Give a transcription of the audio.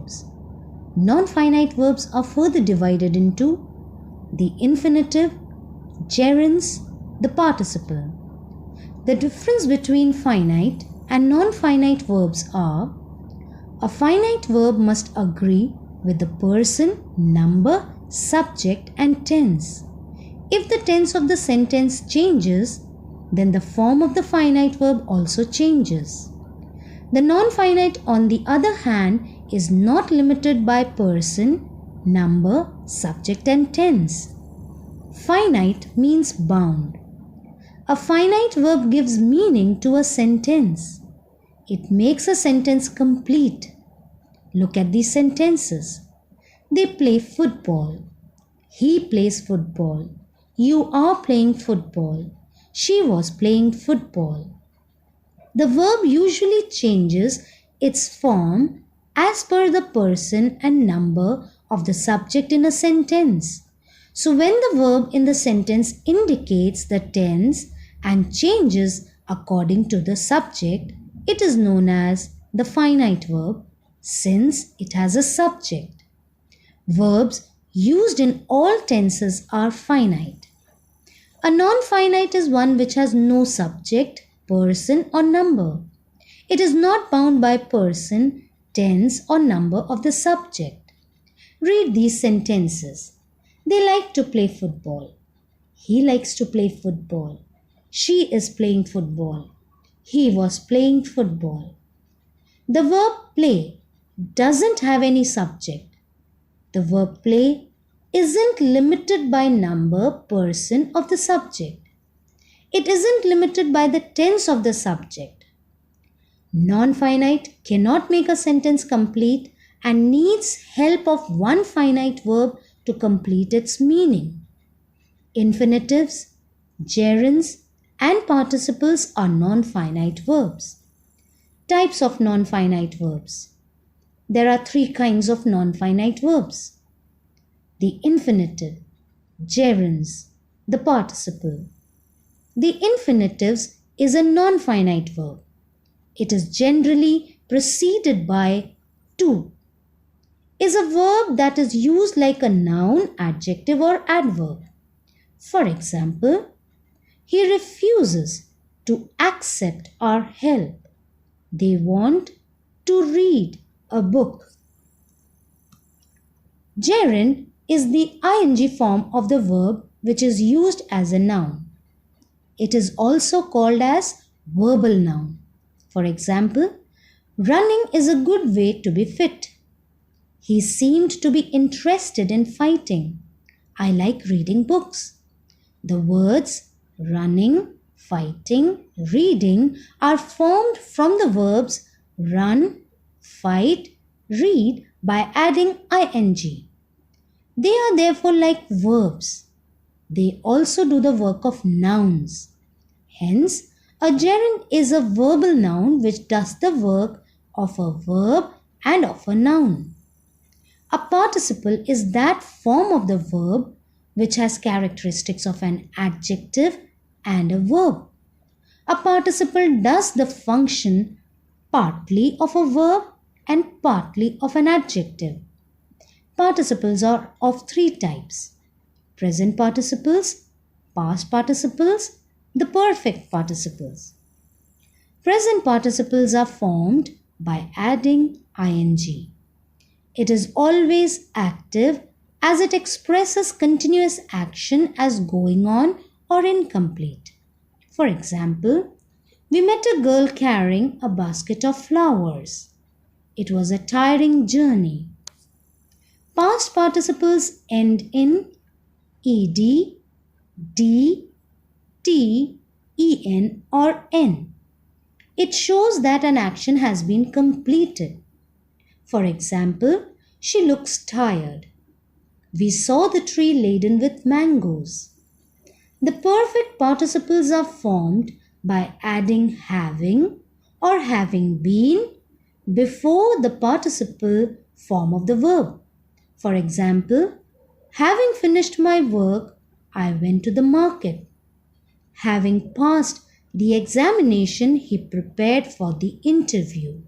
verbs. Non-finite verbs are further divided into the infinitive, gerunds, the participle. The difference between finite and non-finite verbs are: a finite verb must agree with the person, number, subject and tense. If the tense of the sentence changes, then the form of the finite verb also changes. The non-finite, on the other hand, is not limited by person, number, subject and tense. Finite means bound. A finite verb gives meaning to a sentence. It makes a sentence complete. Look at these sentences. They play football. He plays football. You are playing football. She was playing football. The verb usually changes its form as per the person and number of the subject in a sentence. So when the verb in the sentence indicates the tense and changes according to the subject, it is known as the finite verb since it has a subject. Verbs used in all tenses are finite. A non-finite is one which has no subject, person or number. It is not bound by person, tense or number of the subject. Read these sentences. They like to play football. He likes to play football. She is playing football. He was playing football. The verb play doesn't have any subject. The verb play isn't limited by number, person of the subject. It isn't limited by the tense of the subject. Non-finite cannot make a sentence complete and needs help of one finite verb to complete its meaning. Infinitives, gerunds, and participles are non-finite verbs. Types of non-finite verbs. There are three kinds of non-finite verbs: the infinitive, gerunds, the participle. The infinitives is a non-finite verb. It is generally preceded by to. Is a verb that is used like a noun, adjective or adverb. For example, he refuses to accept our help. They want to read a book. Gerund is the ing form of the verb which is used as a noun. It is also called as verbal noun. For example, running is a good way to be fit. He seemed to be interested in fighting. I like reading books. The words running, fighting, reading are formed from the verbs run, fight, read by adding ing. They are therefore like verbs. They also do the work of nouns. Hence, a gerund is a verbal noun which does the work of a verb and of a noun. A participle is that form of the verb which has characteristics of an adjective and a verb. A participle does the function partly of a verb and partly of an adjective. Participles are of three types: present participles, past participles, the perfect participles. Present participles are formed by adding ing. It is always active as it expresses continuous action as going on or incomplete. For example, we met a girl carrying a basket of flowers. It was a tiring journey. Past participles end in ed, d, t, en or n. It shows that an action has been completed. For example, she looks tired. We saw the tree laden with mangoes. The perfect participles are formed by adding having or having been before the participle form of the verb. For example, having finished my work, I went to the market. Having passed the examination, he prepared for the interview.